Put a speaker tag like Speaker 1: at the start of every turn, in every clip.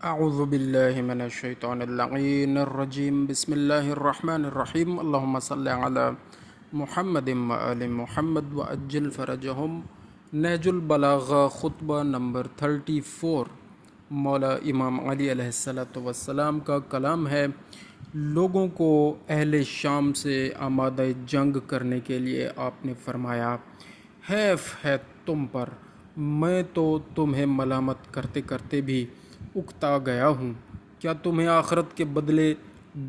Speaker 1: اعوذ باللہ من الشیطان اللعین الرجیم بسم اللہ الرحمن الرحیم اللہم صلی علی محمد وآل محمد وعجل فرجہم۔ نہج البلاغہ خطبہ نمبر 34 مولا امام علی علیہ السلام کا کلام ہے۔ لوگوں کو اہل شام سے آمادہ جنگ کرنے کے لیے آپ نے فرمایا، حیف ہے تم پر، میں تو تمہیں ملامت کرتے کرتے بھی اکتا گیا ہوں۔ کیا تمہیں آخرت کے بدلے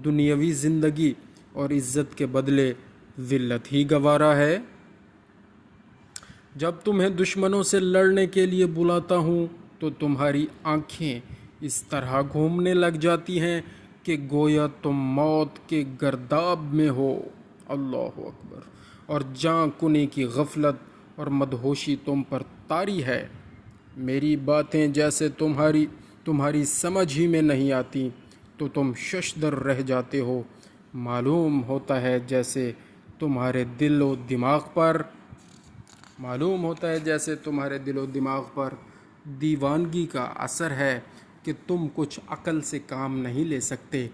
Speaker 1: دنیاوی زندگی اور عزت کے بدلے ذلت ہی گوارا ہے؟ جب تمہیں دشمنوں سے لڑنے کے لیے بلاتا ہوں تو تمہاری آنکھیں اس طرح گھومنے لگ جاتی ہیں کہ گویا تم موت کے گرداب میں ہو۔ اللہ اکبر۔ اور جاں کنی کی غفلت اور مدہوشی تم پر طاری ہے۔ میری باتیں جیسے تمہاری سمجھ ہی میں نہیں آتی تو تم ششدر رہ جاتے ہو۔ معلوم ہوتا ہے جیسے تمہارے دل و دماغ پر دیوانگی کا اثر ہے کہ تم کچھ عقل سے کام نہیں لے سکتے۔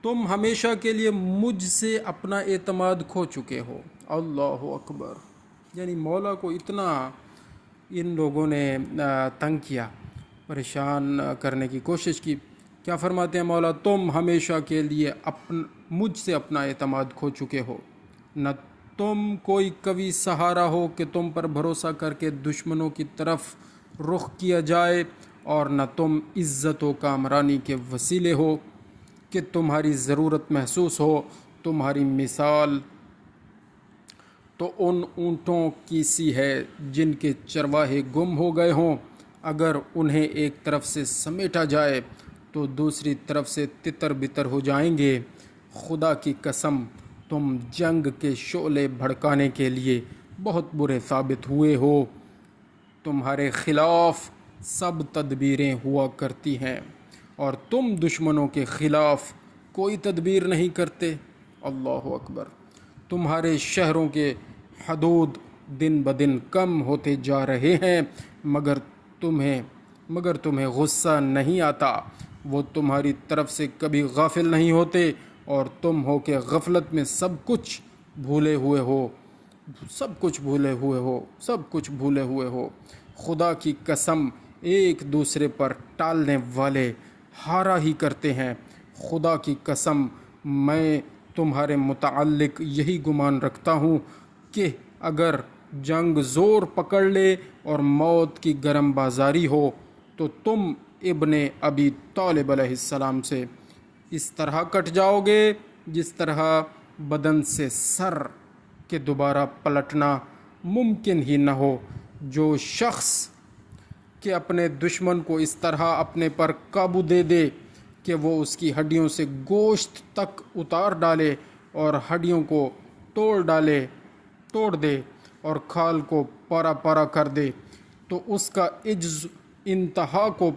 Speaker 1: تم ہمیشہ کے لیے مجھ سے اپنا اعتماد کھو چکے ہو۔ اللہ اکبر۔ یعنی مولا کو اتنا ان لوگوں نے تنگ کیا، پریشان کرنے کی کوشش کی۔ کیا فرماتے ہیں مولا؟ تم ہمیشہ کے لیے مجھ سے اپنا اعتماد کھو چکے ہو۔ نہ تم کوئی قوی سہارا ہو کہ تم پر بھروسہ کر کے دشمنوں کی طرف رخ کیا جائے، اور نہ تم عزت و کامرانی کے وسیلے ہو کہ تمہاری ضرورت محسوس ہو۔ تمہاری مثال تو ان اونٹوں کی سی ہے جن کے چرواہے گم ہو گئے ہوں۔ اگر انہیں ایک طرف سے سمیٹا جائے تو دوسری طرف سے تتر بتر ہو جائیں گے۔ خدا کی قسم، تم جنگ کے شعلے بھڑکانے کے لیے بہت برے ثابت ہوئے ہو۔ تمہارے خلاف سب تدبیریں ہوا کرتی ہیں اور تم دشمنوں کے خلاف کوئی تدبیر نہیں کرتے۔ اللہ اکبر۔ تمہارے شہروں کے حدود دن بدن کم ہوتے جا رہے ہیں، مگر تمہیں غصہ نہیں آتا۔ وہ تمہاری طرف سے کبھی غافل نہیں ہوتے، اور تم ہو کہ غفلت میں سب کچھ بھولے ہوئے ہو۔ خدا کی قسم، ایک دوسرے پر ٹالنے والے ہارا ہی کرتے ہیں۔ خدا کی قسم، میں تمہارے متعلق یہی گمان رکھتا ہوں کہ اگر جنگ زور پکڑ لے اور موت کی گرم بازاری ہو تو تم ابن ابی طالب علیہ السلام سے اس طرح کٹ جاؤ گے جس طرح بدن سے سر کے دوبارہ پلٹنا ممکن ہی نہ ہو۔ جو شخص کہ اپنے دشمن کو اس طرح اپنے پر قابو دے دے کہ وہ اس کی ہڈیوں سے گوشت تک اتار ڈالے اور ہڈیوں کو توڑ دے اور کھال کو پارا پارا کر دے، تو اس کا عجز انتہا کو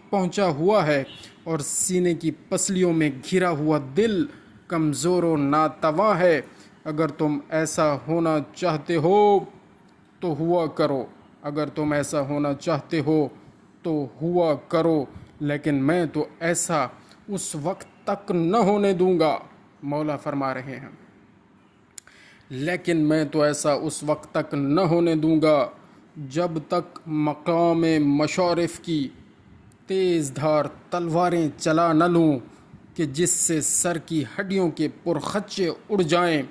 Speaker 1: پہنچا ہوا ہے، اور سینے کی پسلیوں میں گھرا ہوا دل کمزور و ناتواں ہے۔ اگر تم ایسا ہونا چاہتے ہو تو ہوا کرو، لیکن میں تو ایسا اس وقت تک نہ ہونے دوں گا۔ مولا فرما رہے ہیں، لیکن میں تو ایسا اس وقت تک نہ ہونے دوں گا جب تک مقام مشارف کی تیز دھار تلواریں چلا نہ لوں کہ جس سے سر کی ہڈیوں کے پرخچے اڑ جائیں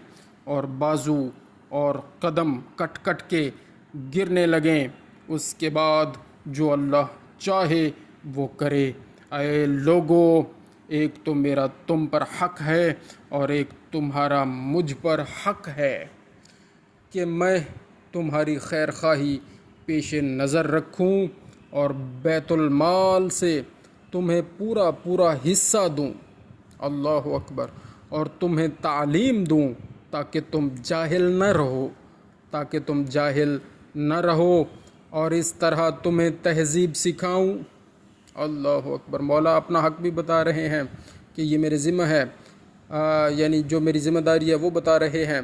Speaker 1: اور بازو اور قدم کٹ کٹ کے گرنے لگیں۔ اس کے بعد جو اللہ چاہے وہ کرے۔ اے لوگو، ایک تو میرا تم پر حق ہے اور ایک تمہارا مجھ پر حق ہے کہ میں تمہاری خیر خواہی پیش نظر رکھوں اور بیت المال سے تمہیں پورا حصہ دوں۔ اللہ اکبر۔ اور تمہیں تعلیم دوں تاکہ تم جاہل نہ رہو، اور اس طرح تمہیں تہذیب سکھاؤں۔ اللہ اکبر۔ مولا اپنا حق بھی بتا رہے ہیں کہ یہ میرے ذمہ ہے، یعنی جو میری ذمہ داری ہے وہ بتا رہے ہیں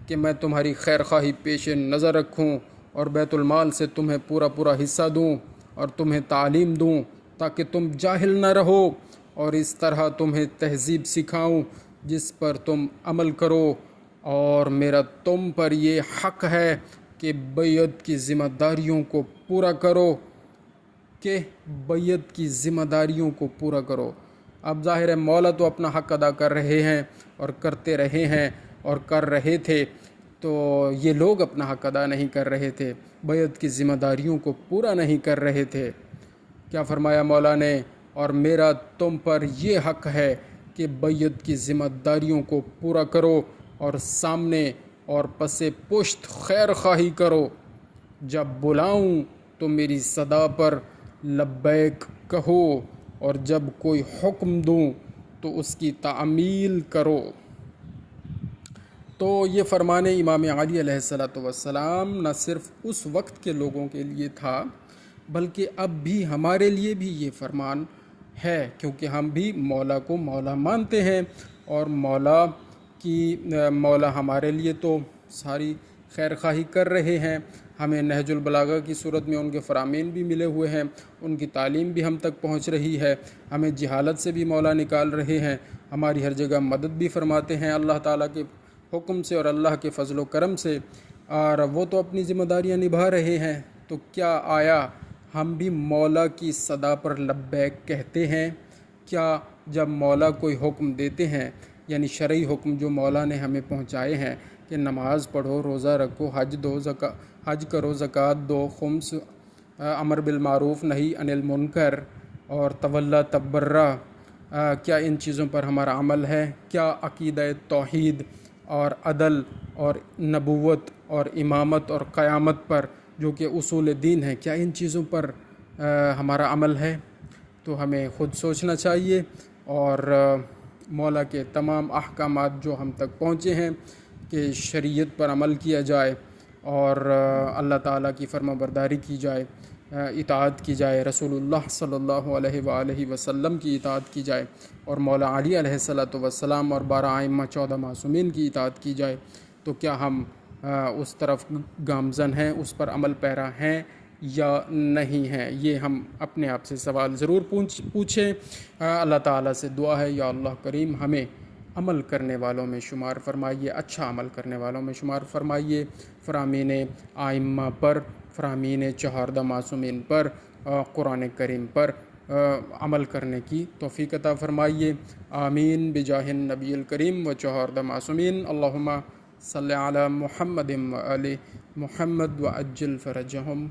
Speaker 1: کہ میں تمہاری خیر خواہی پیش نظر رکھوں اور بیت المال سے تمہیں پورا حصہ دوں اور تمہیں تعلیم دوں تاکہ تم جاہل نہ رہو، اور اس طرح تمہیں تہذیب سکھاؤں جس پر تم عمل کرو، اور میرا تم پر یہ حق ہے کہ بیعت کی ذمہ داریوں کو پورا کرو اب ظاہر ہے مولا تو اپنا حق ادا کر رہے ہیں اور کرتے رہے ہیں اور کر رہے تھے، تو یہ لوگ اپنا حق ادا نہیں کر رہے تھے، بیعت کی ذمہ داریوں کو پورا نہیں کر رہے تھے۔ کیا فرمایا مولا نے؟ اور میرا تم پر یہ حق ہے کہ بیعت کی ذمہ داریوں کو پورا کرو اور سامنے اور پس پشت خیر خواہی کرو، جب بلاؤں تو میری صدا پر لبیک کہو، اور جب کوئی حکم دوں تو اس کی تعمیل کرو۔ تو یہ فرمان امام علی علیہ السلام نہ صرف اس وقت کے لوگوں کے لیے تھا، بلکہ اب بھی ہمارے لیے بھی یہ فرمان ہے، کیونکہ ہم بھی مولا کو مولا مانتے ہیں، اور مولا ہمارے لیے تو ساری خیر خواہی کر رہے ہیں۔ ہمیں نہج البلاغہ کی صورت میں ان کے فرامین بھی ملے ہوئے ہیں، ان کی تعلیم بھی ہم تک پہنچ رہی ہے، ہمیں جہالت سے بھی مولا نکال رہے ہیں، ہماری ہر جگہ مدد بھی فرماتے ہیں اللہ تعالیٰ کے حکم سے اور اللہ کے فضل و کرم سے، اور وہ تو اپنی ذمہ داریاں نبھا رہے ہیں۔ تو کیا آیا ہم بھی مولا کی صدا پر لبیک کہتے ہیں؟ کیا جب مولا کوئی حکم دیتے ہیں، یعنی شرعی حکم جو مولا نے ہمیں پہنچائے ہیں کہ نماز پڑھو، روزہ رکھو، حج کرو، زکوٰۃ دو، خمس، امر بالمعروف نہی عن المنکر، اور تولا تبرہ، کیا ان چیزوں پر ہمارا عمل ہے؟ کیا عقیدہ توحید اور عدل اور نبوت اور امامت اور قیامت پر جو کہ اصول دین ہے، کیا ان چیزوں پر ہمارا عمل ہے؟ تو ہمیں خود سوچنا چاہیے، اور مولا کے تمام احکامات جو ہم تک پہنچے ہیں کہ شریعت پر عمل کیا جائے، اور اللہ تعالیٰ کی فرما برداری کی جائے، اطاعت کی جائے، رسول اللہ صلی اللہ علیہ وآلہ وسلم کی اطاعت کی جائے، اور مولا علی علیہ السلام اور 12 ائمہ 14 معصومین کی اطاعت کی جائے۔ تو کیا ہم اس طرف گامزن ہیں، اس پر عمل پیرا ہیں یا نہیں ہیں؟ یہ ہم اپنے آپ سے سوال ضرور پوچھیں۔ اللہ تعالیٰ سے دعا ہے، یا اللہ کریم ہمیں عمل کرنے والوں میں شمار فرمائیے، اچھا عمل کرنے والوں میں شمار فرمائیے، فرامین ائمہ پر، فرامین 14 معصومین پر، قرآن کریم پر عمل کرنے کی توفیق عطا فرمائیے۔ آمین بجاہ النبی الکریم و 14 معصومین۔ اللہم صلی علی محمد و آل محمد وعجل فرجہم۔